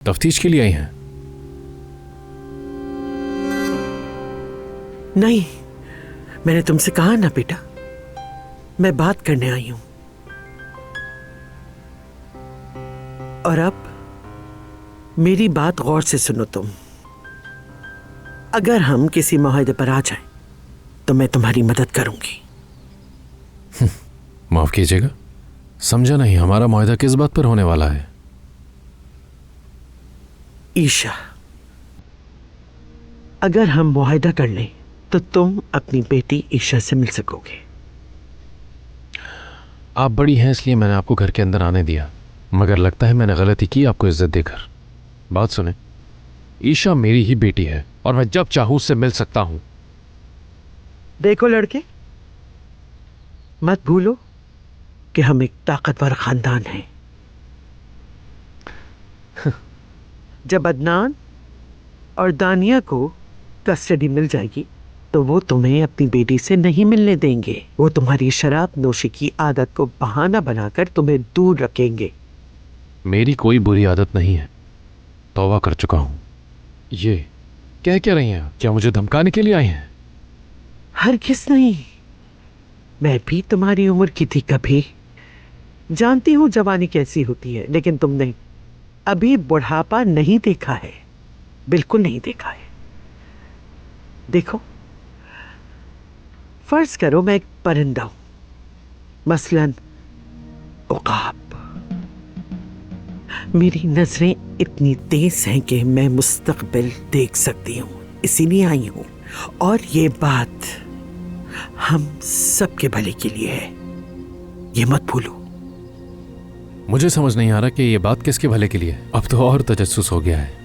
तफ्तीश के लिए आई हैं? नहीं, मैंने तुमसे कहा ना बेटा, मैं बात करने आई हूं। और अब मेरी बात गौर से सुनो तुम। अगर हम किसी मुआहदे पर आ जाएं, तो मैं तुम्हारी मदद करूंगी। माफ कीजिएगा, समझा नहीं, हमारा मुआहदा किस बात पर होने वाला है? ईशा, अगर हम मुआहदा कर लें तो तुम अपनी बेटी ईशा से मिल सकोगे। आप बड़ी हैं इसलिए मैंने आपको घर के अंदर आने दिया, मगर लगता है मैंने गलती की आपको इज्जत देकर। बात सुने, ईशा मेरी ही बेटी है और मैं जब चाहूं उससे मिल सकता हूं। देखो लड़के, मत भूलो कि हम एक ताकतवर खानदान हैं। जब अदनान और दानिया को कस्टडी मिल जाएगी तो वो तुम्हें अपनी बेटी से नहीं मिलने देंगे। वो तुम्हारी शराब नोशी की आदत को बहाना बनाकर तुम्हें दूर रखेंगे। मेरी कोई बुरी आदत नहीं है, तौबा कर चुका हूं। ये कह क्या रही हैं? क्या मुझे धमकाने के लिए आई हैं? हरगिज़ नहीं, मैं भी तुम्हारी उम्र की थी कभी। जानती हूं जवानी कैसी होती है, लेकिन तुमने अभी बुढ़ापा नहीं देखा है, बिल्कुल नहीं देखा है। देखो, फर्ज करो मैं एक परिंदा हूं, मसलन उकाब। मेरी नजरें इतनी तेज हैं कि मैं मुस्तकबिल देख सकती हूं, इसीलिए आई हूं। और ये बात हम सबके भले के लिए है, ये मत भूलो। मुझे समझ नहीं आ रहा कि ये बात किसके भले के लिए है। अब तो और तजस्सुस हो गया है।